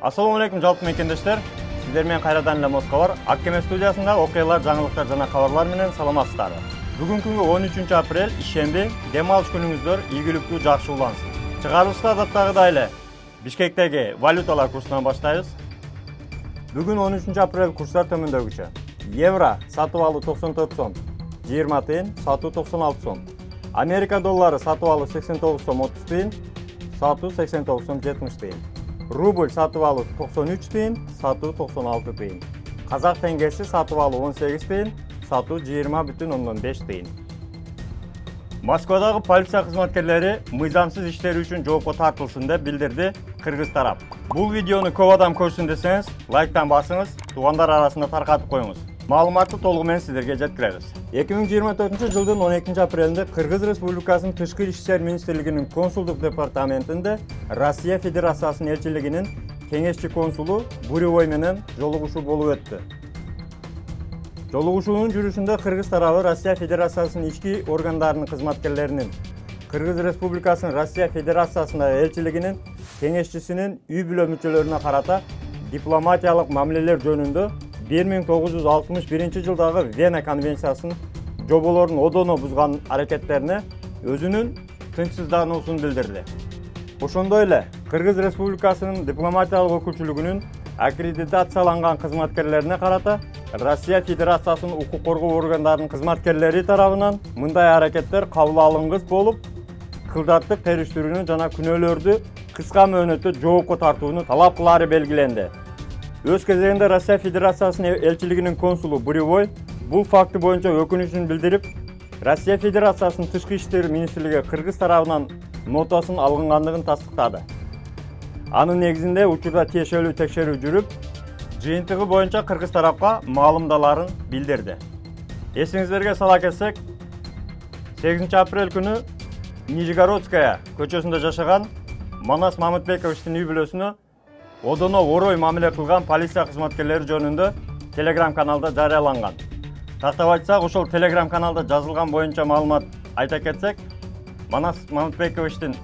Assalamu alaikum жалпы мекендештер. Сіздер мен кайрадан эле Москва бар. Аккеме студиясында окуялар, жаңылыктар жана кабарлар менен саламатсыздар. Бүгүнкү 13 апрель ишемби, дем алыш күнүңүздөр ийгиликтүү, жакшы улансын. Чыгарылышта адаттагыдай эле Бишкектеги валюталар курсунан баштайбыз. Бүгүн 13 апрель курстар төмөндөгүчө. Евро сатып алуу 94 сом, 20 тыйын, сатуу 96 сом. Америка доллары сатып алуу 89 сом 30 тыйын, сатуу 89 сом 70 тыйын. Рубль сатып алуу 93 тыйын, сатуу 96 тыйын. Казак теңгеси сатып алуу 18 тыйын, сатуу 20,5 тыйын. Москвадагы полиция кызматкерлери мыйзамсыз иштери үчүн жоопко тартылсын деп билдирди кыргыз тарап. Бул видеону көп адам көрсүн десеңиз, лайктан басыңыз, туугандар арасында таркатып коюңуз. Маалыматты толугу менен сиздерге жеткиребиз. 2024 жылдын 12 апрелинде Кыргыз Республикасынын Тышкы иштер министрлигинин консулдук департаментинде Россия Федерациясынын элчилигинин кеңешчи консулу Буревой менен жолугушуу болуп өттү. Жолугушуунун жүрүшүндө Кыргыз тарабы Россия Федерациясынын ички органдарынын кызматкерлеринин, Кыргыз Республикасынын Россия Федерациясындагы элчилигинин кеңешчисинин үй бүлө мүчөлөрүнө карата дипломатиялык мамилелер жөнүндө 1961 жылдагы Вена конвенциясынын жоболорун одоно бузган аракеттерине өзүнүн тынчсыздануусун билдирди. Ошондой эле Кыргыз Республикасынын дипломатиялык өкүлчүлүгүнүн аккредитацияланган кызматкерлерине карата Россия Федерациясынын укук коргоо органдарынын кызматкерлери тарабынан мындай аракеттер кабыл алынгыс болуп, кылдаттык териштирүүнү жана күнөөлөрдү кыска мөөнөттө жоопко тартууну талап кылаары белгиленди. Өз кезегинде Россия Федерациясынын элчилигинин консулу Буревой бул факты боюнча өкүнүчүн билдирип, Россия Федерациясынын Тышкы иштер министрлиги Кыргыз тарабынан нотасын алынгандыгын тастыктады. Анын негизинде учурда тиешелүү текшерүү жүрүп, жыйынтыгы боюнча Кыргыз тарапка маалымдаларын билдирди. Эсиңиздерге сала кетсек, 8 апрель күнү Нижегородская көчөсүндө жашаган Манас Мамытбековичтин үй бүлөсүнө одоно орой мамиле кылган полиция кызматкерлери жөнүндө Telegram каналда жарыяланган. Тактап айтсак, ошол Telegram каналда жазылган боюнча маалымат айта кетсек, Манас Мамытбековичтин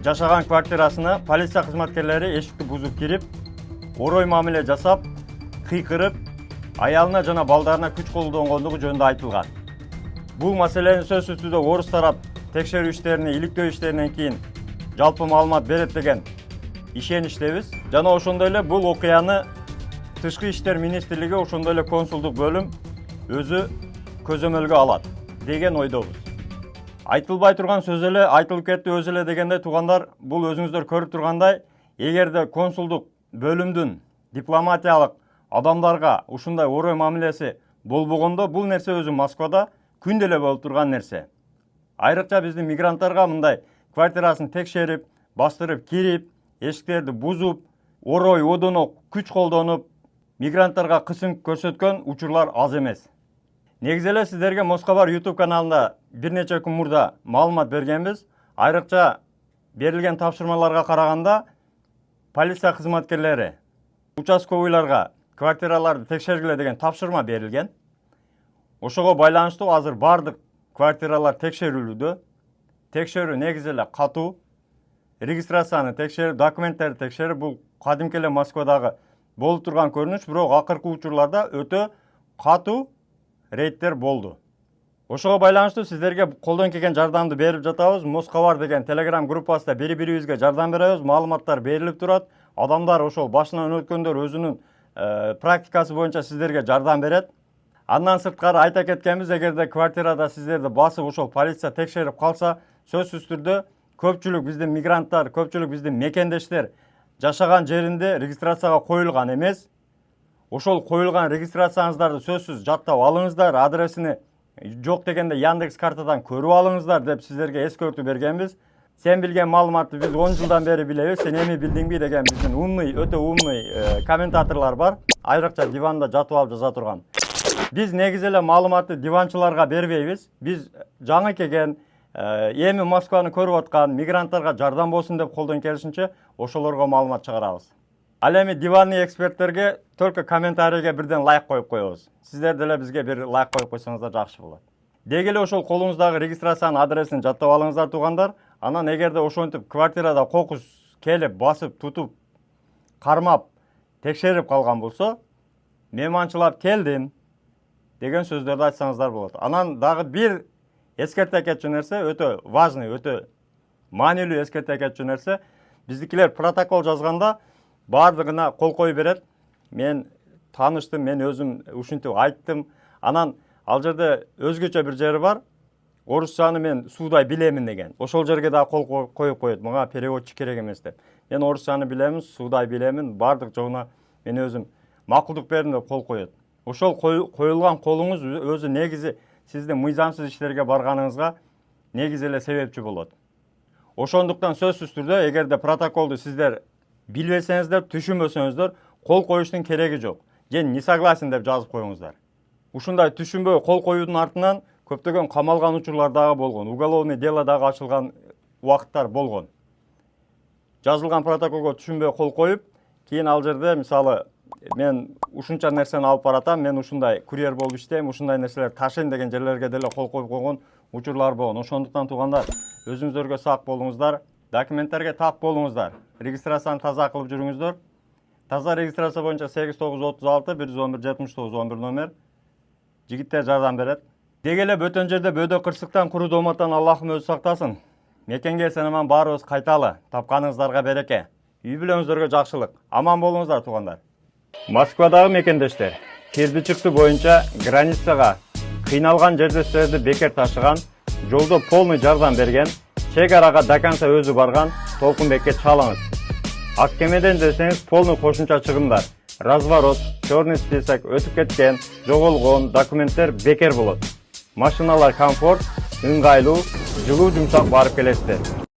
жашаган квартирасына полиция кызматкерлери эшикти бузуп кирип, орой мамиле жасап, кыйкырып, аялына жана балдарына күч колдонгондугу жөнүндө айтылган. Бул маселени сөзсүз түрдө орус тарап текшерүү иштерине, иликтөө иштеринен кийин жалпы маалымат берет деген ишеничтебиз. Жана ошондой эле бул окуяны Тышкы иштер министрлиги, ошондой эле консулдук бөлүм өзү көзөмөлгө алат деген ойдобуз. Айтылбай турган сөз эле айтылып кетти өзү эле дегендей туугандар, бул өзүңүздөр көрүп тургандай, эгерде консулдук бөлүмдүн дипломатиялык адамдарга ушундай орой мамилеси болбогондо, бул нерсе өзү Москвада күндө эле болуп турган нерсе. Айрыкча биздин мигранттарга мындай квартирасын текшерип, бастырып кирип, эшиктерди бузуп, орой одоно күч колдонуп, мигранттарга кысым көрсөткөн учурлар аз эмес. Негизи эле сиздерге Москва бар YouTube каналында бир нече күн мурда маалымат бергенбиз. Айрыкча берилген тапшырмаларга караганда, полиция кызматкерлери участковыйларга квартираларды текшергиле деген тапшырма берилген. Ошого байланыштуу азыр бардык квартиралар текшерилүүдө. Текшерүү негизи эле катуу. Регистрацияны текшерип, документтерди текшерип, бул кадимки эле Москвадагы болуп турган көрүнүш, бирок акыркы учурларда өтө катуу рейдтер болду. Ошого байланыштуу сиздерге колдон келген жардамды берип жатабыз. Москва деген Telegram группасында бири-бирибизге жардам беребиз, маалыматтар берилип турат. Адамдар ошол башынан өткөндөр өзүнүн практикасы боюнча сиздерге жардам берет. Андан сырткары айта кеткенбиз, эгерде квартирада сиздерди басып ошол полиция текшерип калса, сөзсүз түрдө көпчүлүк биздин мигранттар, көпчүлүк биздин мекендештер жашаган жеринде регистрацияга коюлган эмес. Ошол коюлган регистрацияңыздарды сөзсүз жаттап алыңыздар, адресини жок дегенде Яндекс картадан көрүп алыңыздар деп сиздерге эскертүү бергенбиз. Сен билген маалыматты биз 10 жылдан бери билебиз, сен эми билдиңби деген биздин умный, өтө умный комментаторлор бар. Айрыкча диванда жатып алып жаза турган. Биз негизи эле маалыматты диванчыларга бербейбиз. Биз жаңы келген, эми Москваны көрүп аткан мигранттарга жардам болсун деп колдон келишинче ошолорго маалымат чыгарабыз. Ал эми диванный эксперттерге только комментарийге бирден лайк коюп коебуз. Сиздер деле бизге бир лайк коюп койсоңуздар жакшы болот. Деги эле ошол колуңуздагы регистрациянын адресин жаттап алыңыздар туугандар. Анан эгерде ошентип квартирада кокус келип, басып, тутуп, кармап, текшерип калган болсо, мейманчылап келдим деген сөздөрдү айтсаңыздар болот. Анан дагы бир эскерте кетчү нерсе, өтө важный, өтө маанилүү эскерте кетчү нерсе, биздикилер протокол жазганда бардыгына кол коюп берет. Мен тааныштым, мен өзүм ушинтип айттым. Анан ал жерде өзгөчө бир жери бар. Орусчаны мен суудай билемин деген. Ошол жерге да кол коюп коет. Мага переводчик керек эмес деп. Мен орусчаны билемин, суудай билемин, бардык жогуна мен өзүм макулдук бердим деп кол коет. Ошол коюлган колуңуз өзү негизи сиздин мыйзамсыз иштерге барганыңызга негизи эле себепчи болот. Ошондуктан сөзсүз түрдө эгерде протоколду сиздер билбесеңиздер, түшүнбөсөңүздөр, кол коюштун кереги жок. Же не согласен деп жазып коюңуздар. Ушундай түшүнбөй кол коюудун артынан көптөгөн камалган учурлар дагы болгон, уголовный дело дагы ачылган убакыттар болгон. Жазылган протоколго түшүнбөй кол коюп, кийин ал жерде мисалы мен ушунча нерсени алып баратам, мен ушундай курьер болуп иштейм, ушундай нерселер ташыйм деген жерлерге деле кол коюп койгон учурлар болгон. Ошондуктан туугандар, өзүңүздөргө сак болуңуздар, документтерге так болуңуздар, регистрацияны таза кылып жүрүңүздөр. Таза регистрация боюнча 8936 111 79 11 номер. Жигиттер жардам берет. Деги эле бөтөн жерде бөөдө кырсыктан, куру дооматтан Аллахым өзү сактасын. Мекенге эсен-аман баарыбыз кайталы. Тапканыңыздарга береке. Үй бүлөңүздөргө жакшылык. Аман болуңуздар туугандар. Москвадагы мекендештер, кирди чыкты боюнча границага кыйналган жердештерди бекер ташыган, жолдо полный жардам берген, чек арага до конца өзү барган Толкунбекке чалыңыз. Ак кемеден десеңиз полный кошумча чыгымдар, разворот, черный список, өтүп кеткен, жоголгон документтер бекер болот. Машиналар комфорт, ыңгайлуу, жылуу жумшак барып келесиздер.